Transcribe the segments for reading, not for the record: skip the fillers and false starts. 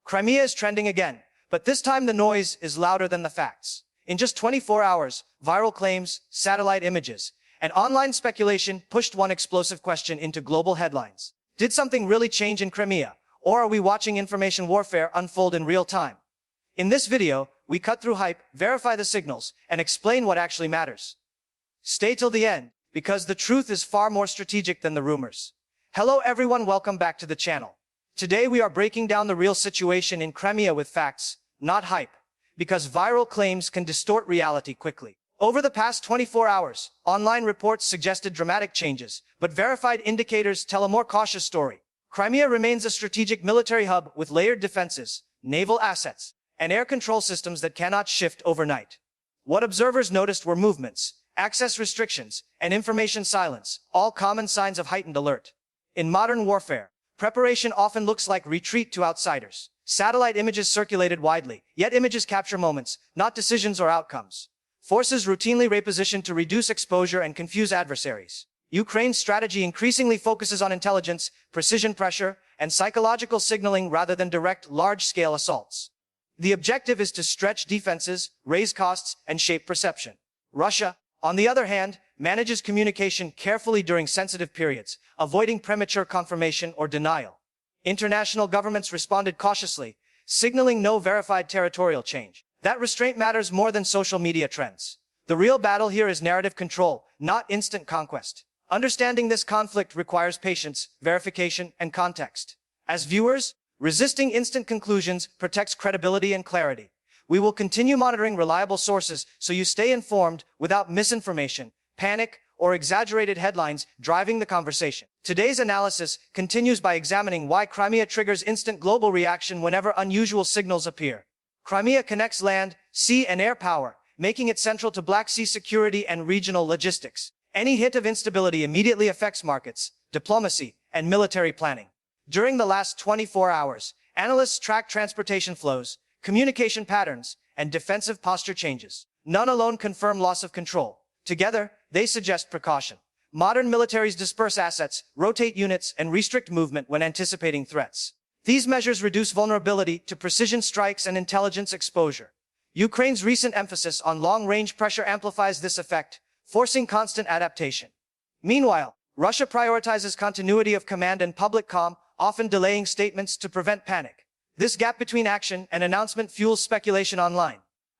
Crimea is trending again, but this time the noise is louder than the facts. In just 24 hours, viral claims, satellite images, and online speculation pushed one explosive question into global headlines. Did something really change in Crimea, or are we watching information warfare unfold in real time? In this video, we cut through hype, verify the signals, and explain what actually matters. Stay till the end, because the truth is far more strategic than the rumors. Hello everyone, welcome back to the channel. Today we are breaking down the real situation in Crimea with facts, not hype, because viral claims can distort reality quickly. Over the past 24 hours, online reports suggested dramatic changes, but verified indicators tell a more cautious story. Crimea remains a strategic military hub with layered defenses, naval assets, and air control systems that cannot shift overnight. What observers noticed were movements, access restrictions, and information silence, all common signs of heightened alert. In modern warfare, preparation often looks like retreat to outsiders. Satellite images circulated widely, yet images capture moments, not decisions or outcomes. Forces routinely reposition to reduce exposure and confuse adversaries. Ukraine's strategy increasingly focuses on intelligence, precision pressure, and psychological signaling rather than direct, large-scale assaults. The objective is to stretch defenses, raise costs, and shape perception. Russia, on the other hand, manages communication carefully during sensitive periods, avoiding premature confirmation or denial. International governments responded cautiously, signaling no verified territorial change. That restraint matters more than social media trends. The real battle here is narrative control, not instant conquest. Understanding this conflict requires patience, verification, and context. As viewers, resisting instant conclusions protects credibility and clarity. We will continue monitoring reliable sources so you stay informed without misinformation, panic, or exaggerated headlines driving the conversation. Today's analysis continues by examining why Crimea triggers instant global reaction whenever unusual signals appear. Crimea connects land, sea, and air power, making it central to Black Sea security and regional logistics. Any hint of instability immediately affects markets, diplomacy, and military planning. During the last 24 hours, analysts track transportation flows, communication patterns, and defensive posture changes. None alone confirm loss of control. Together, they suggest precaution. Modern militaries disperse assets, rotate units, and restrict movement when anticipating threats. These measures reduce vulnerability to precision strikes and intelligence exposure. Ukraine's recent emphasis on long-range pressure amplifies this effect, forcing constant adaptation. Meanwhile, Russia prioritizes continuity of command and public calm, often delaying statements to prevent panic. This gap between action and announcement fuels speculation online.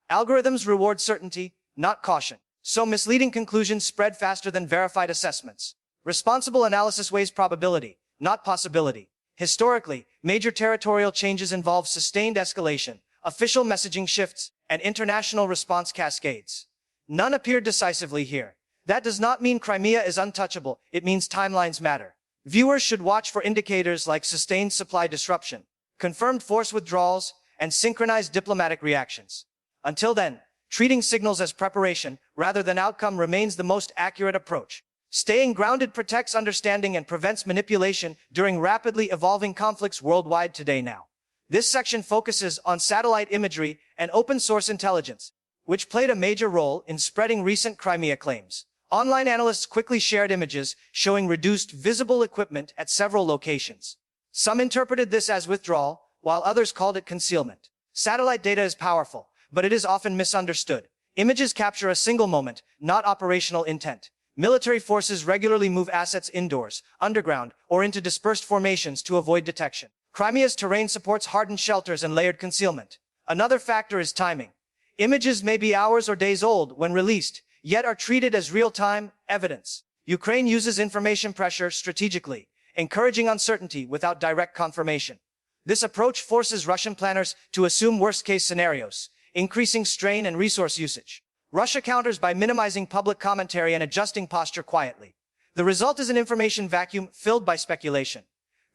Algorithms reward certainty, not caution, so misleading conclusions spread faster than verified assessments. Responsible analysis weighs probability, not possibility. Historically, major territorial changes involve sustained escalation, official messaging shifts, and international response cascades. None appeared decisively here. That does not mean Crimea is untouchable, it means timelines matter. Viewers should watch for indicators like sustained supply disruption, confirmed force withdrawals, and synchronized diplomatic reactions. Until then, treating signals as preparation rather than outcome remains the most accurate approach. Staying grounded protects understanding and prevents manipulation during rapidly evolving conflicts worldwide today now. This section focuses on satellite imagery and open-source intelligence, which played a major role in spreading recent Crimea claims. Online analysts quickly shared images showing reduced visible equipment at several locations. Some interpreted this as withdrawal, while others called it concealment. Satellite data is powerful, but it is often misunderstood. Images capture a single moment, not operational intent. Military forces regularly move assets indoors, underground, or into dispersed formations to avoid detection. Crimea's terrain supports hardened shelters and layered concealment. Another factor is timing. Images may be hours or days old when released, yet are treated as real-time evidence. Ukraine uses information pressure strategically, encouraging uncertainty without direct confirmation. This approach forces Russian planners to assume worst-case scenarios, increasing strain and resource usage. Russia counters by minimizing public commentary and adjusting posture quietly. The result is an information vacuum filled by speculation.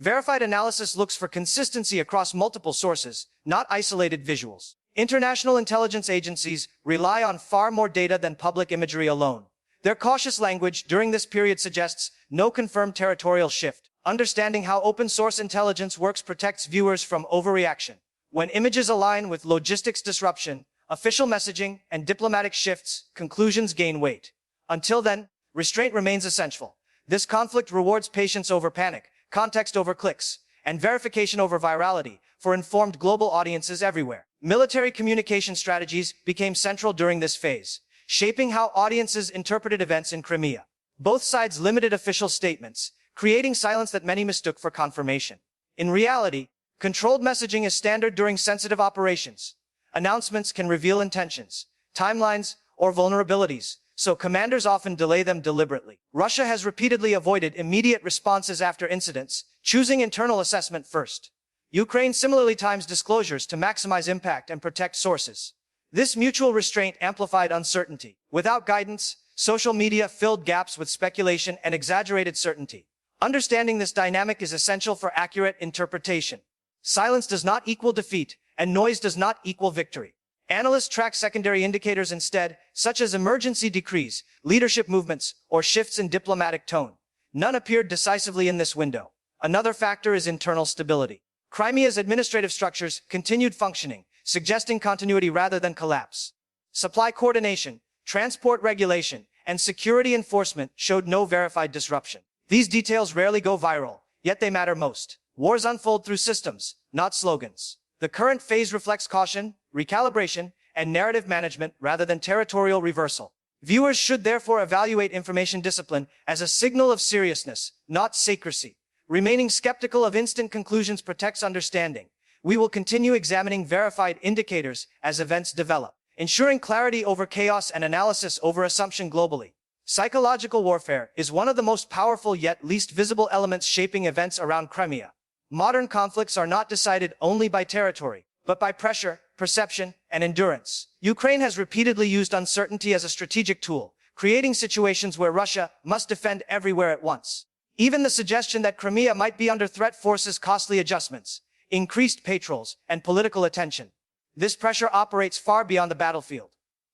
Verified analysis looks for consistency across multiple sources, not isolated visuals. International intelligence agencies rely on far more data than public imagery alone. Their cautious language during this period suggests no confirmed territorial shift. Understanding how open-source intelligence works protects viewers from overreaction. When images align with logistics disruption, official messaging, and diplomatic shifts, conclusions gain weight. Until then, restraint remains essential. This conflict rewards patience over panic, context over clicks, and verification over virality, for informed global audiences everywhere. Military communication strategies became central during this phase, shaping how audiences interpreted events in Crimea. Both sides limited official statements, creating silence that many mistook for confirmation. In reality, controlled messaging is standard during sensitive operations. Announcements can reveal intentions, timelines, or vulnerabilities, so commanders often delay them deliberately. Russia has repeatedly avoided immediate responses after incidents, choosing internal assessment first. Ukraine similarly times disclosures to maximize impact and protect sources. This mutual restraint amplified uncertainty. Without guidance, social media filled gaps with speculation and exaggerated certainty. Understanding this dynamic is essential for accurate interpretation. Silence does not equal defeat, and noise does not equal victory. Analysts track secondary indicators instead, such as emergency decrees, leadership movements, or shifts in diplomatic tone. None appeared decisively in this window. Another factor is internal stability. Crimea's administrative structures continued functioning, suggesting continuity rather than collapse. Supply coordination, transport regulation, and security enforcement showed no verified disruption. These details rarely go viral, yet they matter most. Wars unfold through systems, not slogans. The current phase reflects caution, recalibration, and narrative management rather than territorial reversal. Viewers should therefore evaluate information discipline as a signal of seriousness, not secrecy. Remaining skeptical of instant conclusions protects understanding. We will continue examining verified indicators as events develop, ensuring clarity over chaos and analysis over assumption globally. Psychological warfare is one of the most powerful yet least visible elements shaping events around Crimea. Modern conflicts are not decided only by territory, but by pressure, perception, and endurance. Ukraine has repeatedly used uncertainty as a strategic tool, creating situations where Russia must defend everywhere at once. Even the suggestion that Crimea might be under threat forces costly adjustments, increased patrols, and political attention. This pressure operates far beyond the battlefield.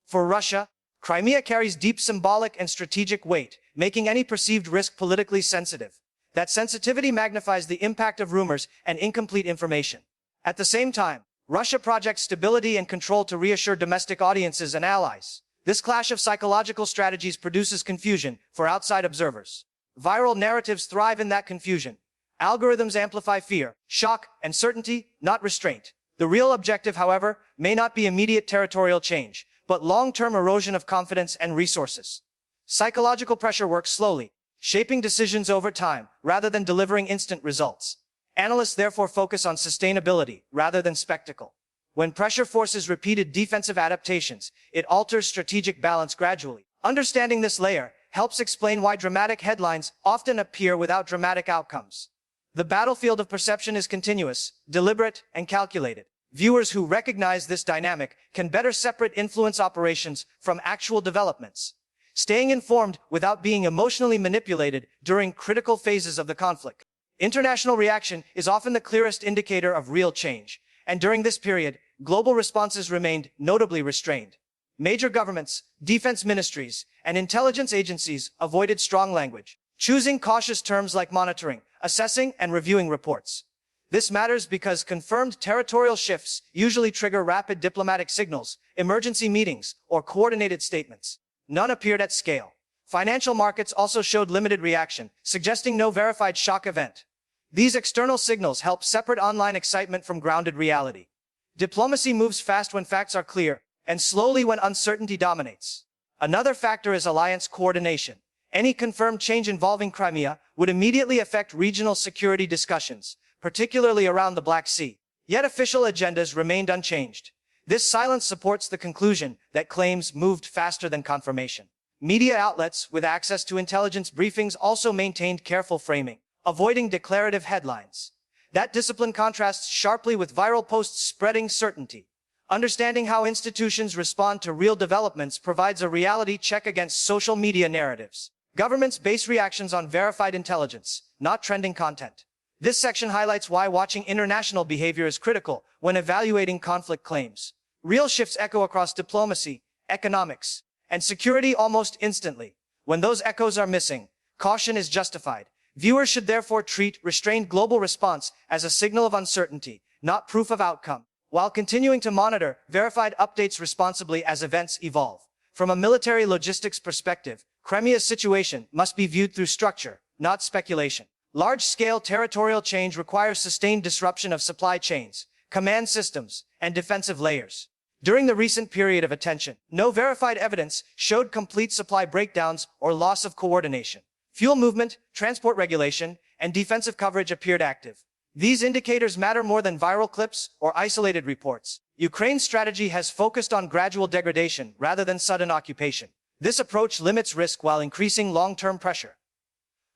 For Russia, Crimea carries deep symbolic and strategic weight, making any perceived risk politically sensitive. That sensitivity magnifies the impact of rumors and incomplete information. At the same time, Russia projects stability and control to reassure domestic audiences and allies. This clash of psychological strategies produces confusion for outside observers. Viral narratives thrive in that confusion. Algorithms amplify fear, shock, and certainty, not restraint. The real objective, however, may not be immediate territorial change, but long-term erosion of confidence and resources. Psychological pressure works slowly, shaping decisions over time rather than delivering instant results. Analysts therefore focus on sustainability rather than spectacle. When pressure forces repeated defensive adaptations, it alters strategic balance gradually. Understanding this layer helps explain why dramatic headlines often appear without dramatic outcomes. The battlefield of perception is continuous, deliberate, and calculated. Viewers who recognize this dynamic can better separate influence operations from actual developments, staying informed without being emotionally manipulated during critical phases of the conflict. International reaction is often the clearest indicator of real change, and during this period, global responses remained notably restrained. Major governments, defense ministries, and intelligence agencies avoided strong language, choosing cautious terms like monitoring, assessing, and reviewing reports. This matters because confirmed territorial shifts usually trigger rapid diplomatic signals, emergency meetings, or coordinated statements. None appeared at scale. Financial markets also showed limited reaction, suggesting no verified shock event. These external signals help separate online excitement from grounded reality. Diplomacy moves fast when facts are clear, and slowly when uncertainty dominates. Another factor is alliance coordination. Any confirmed change involving Crimea would immediately affect regional security discussions, particularly around the Black Sea. Yet official agendas remained unchanged. This silence supports the conclusion that claims moved faster than confirmation. Media outlets with access to intelligence briefings also maintained careful framing, avoiding declarative headlines. That discipline contrasts sharply with viral posts spreading certainty. Understanding how institutions respond to real developments provides a reality check against social media narratives. Governments base reactions on verified intelligence, not trending content. This section highlights why watching international behavior is critical when evaluating conflict claims. Real shifts echo across diplomacy, economics, and security almost instantly. When those echoes are missing, caution is justified. Viewers should therefore treat restrained global response as a signal of uncertainty, not proof of outcome, while continuing to monitor verified updates responsibly as events evolve. From a military logistics perspective, Crimea's situation must be viewed through structure, not speculation. Large-scale territorial change requires sustained disruption of supply chains, command systems, and defensive layers. During the recent period of attention, no verified evidence showed complete supply breakdowns or loss of coordination. Fuel movement, transport regulation, and defensive coverage appeared active. These indicators matter more than viral clips or isolated reports. Ukraine's strategy has focused on gradual degradation rather than sudden occupation. This approach limits risk while increasing long-term pressure.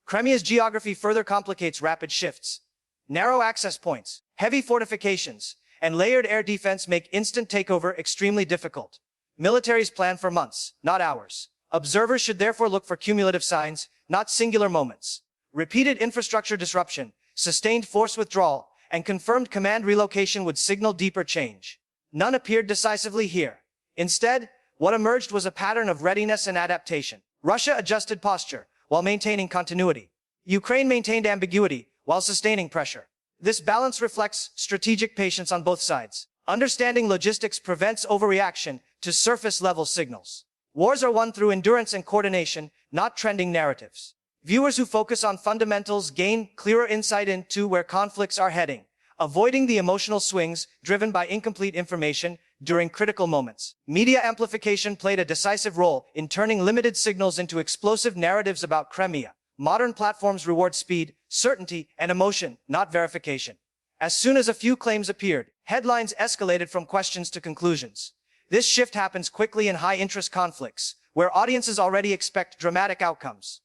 Crimea's geography further complicates rapid shifts. Narrow access points, heavy fortifications, and layered air defense make instant takeover extremely difficult. Militaries plan for months, not hours. Observers should therefore look for cumulative signs, not singular moments. Repeated infrastructure disruption, sustained force withdrawal, and confirmed command relocation would signal deeper change. None appeared decisively here. Instead, what emerged was a pattern of readiness and adaptation. Russia adjusted posture while maintaining continuity. Ukraine maintained ambiguity while sustaining pressure. This balance reflects strategic patience on both sides. Understanding logistics prevents overreaction to surface-level signals. Wars are won through endurance and coordination, not trending narratives. Viewers who focus on fundamentals gain clearer insight into where conflicts are heading, avoiding the emotional swings driven by incomplete information during critical moments. Media amplification played a decisive role in turning limited signals into explosive narratives about Crimea. Modern platforms reward speed, certainty, and emotion, not verification. As soon as a few claims appeared, headlines escalated from questions to conclusions. This shift happens quickly in high-interest conflicts, where audiences already expect dramatic outcomes.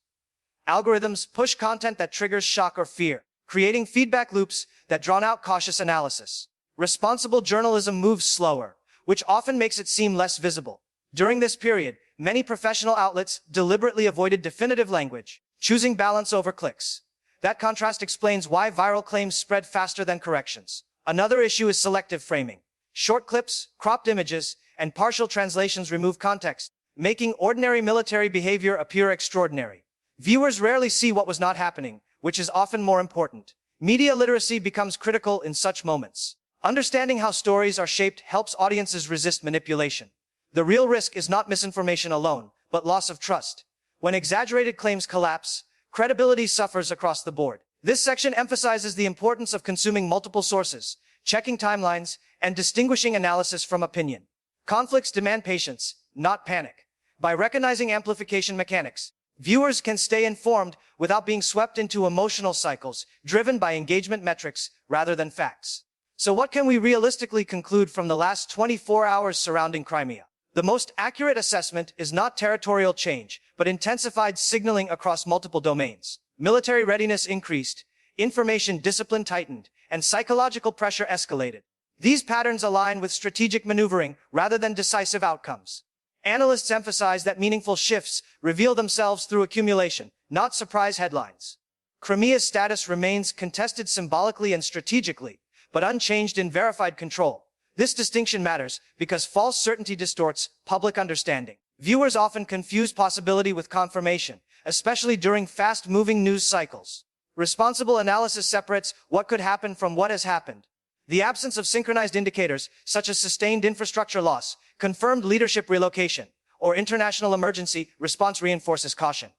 Algorithms push content that triggers shock or fear, creating feedback loops that drown out cautious analysis. Responsible journalism moves slower, which often makes it seem less visible. During this period, many professional outlets deliberately avoided definitive language, choosing balance over clicks. That contrast explains why viral claims spread faster than corrections. Another issue is selective framing. Short clips, cropped images, and partial translations remove context, making ordinary military behavior appear extraordinary. Viewers rarely see what was not happening, which is often more important. Media literacy becomes critical in such moments. Understanding how stories are shaped helps audiences resist manipulation. The real risk is not misinformation alone, but loss of trust. When exaggerated claims collapse, credibility suffers across the board. This section emphasizes the importance of consuming multiple sources, checking timelines, and distinguishing analysis from opinion. Conflicts demand patience, not panic. By recognizing amplification mechanics, viewers can stay informed without being swept into emotional cycles driven by engagement metrics rather than facts. So what can we realistically conclude from the last 24 hours surrounding Crimea? The most accurate assessment is not territorial change, but intensified signaling across multiple domains. Military readiness increased, information discipline tightened, and psychological pressure escalated. These patterns align with strategic maneuvering rather than decisive outcomes. Analysts emphasize that meaningful shifts reveal themselves through accumulation, not surprise headlines. Crimea's status remains contested symbolically and strategically, but unchanged in verified control. This distinction matters because false certainty distorts public understanding. Viewers often confuse possibility with confirmation, especially during fast-moving news cycles. Responsible analysis separates what could happen from what has happened. The absence of synchronized indicators, such as sustained infrastructure loss, confirmed leadership relocation, or international emergency response reinforces caution.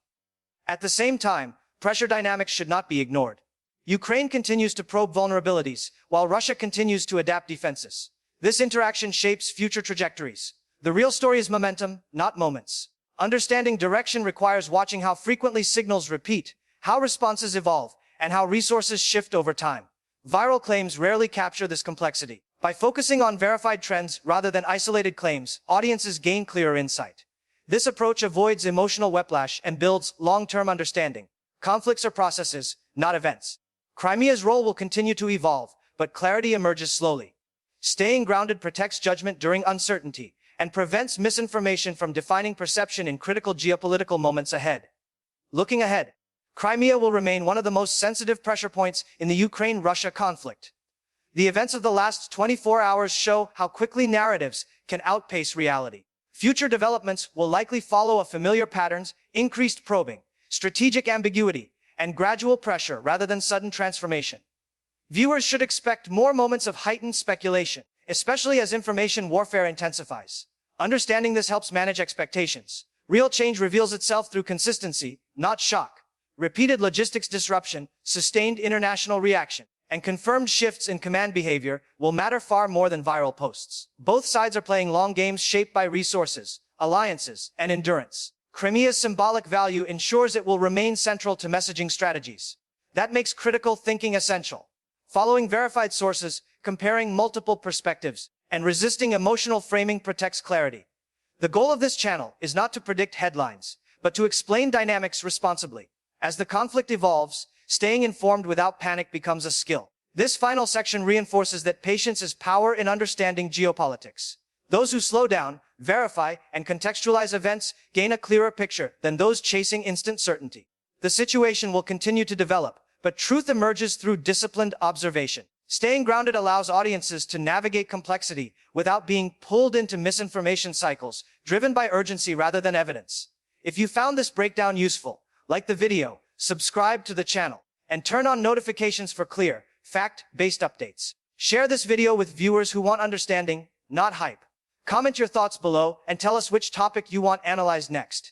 At the same time, pressure dynamics should not be ignored. Ukraine continues to probe vulnerabilities, while Russia continues to adapt defenses. This interaction shapes future trajectories. The real story is momentum, not moments. Understanding direction requires watching how frequently signals repeat, how responses evolve, and how resources shift over time. Viral claims rarely capture this complexity. By focusing on verified trends rather than isolated claims, audiences gain clearer insight. This approach avoids emotional whiplash and builds long-term understanding. Conflicts are processes, not events. Crimea's role will continue to evolve, but clarity emerges slowly. Staying grounded protects judgment during uncertainty and prevents misinformation from defining perception in critical geopolitical moments ahead. Looking ahead, Crimea will remain one of the most sensitive pressure points in the Ukraine-Russia conflict. The events of the last 24 hours show how quickly narratives can outpace reality. Future developments will likely follow familiar patterns: increased probing, strategic ambiguity, and gradual pressure rather than sudden transformation. Viewers should expect more moments of heightened speculation, especially as information warfare intensifies. Understanding this helps manage expectations. Real change reveals itself through consistency, not shock. Repeated logistics disruption, sustained international reaction, and confirmed shifts in command behavior will matter far more than viral posts. Both sides are playing long games shaped by resources, alliances, and endurance. Crimea's symbolic value ensures it will remain central to messaging strategies. That makes critical thinking essential. Following verified sources, comparing multiple perspectives, and resisting emotional framing protects clarity. The goal of this channel is not to predict headlines, but to explain dynamics responsibly. As the conflict evolves, staying informed without panic becomes a skill. This final section reinforces that patience is power in understanding geopolitics. Those who slow down, verify, and contextualize events gain a clearer picture than those chasing instant certainty. The situation will continue to develop, but truth emerges through disciplined observation. Staying grounded allows audiences to navigate complexity without being pulled into misinformation cycles, driven by urgency rather than evidence. If you found this breakdown useful, like the video, subscribe to the channel, and turn on notifications for clear, fact-based updates. Share this video with viewers who want understanding, not hype. Comment your thoughts below and tell us which topic you want analyzed next.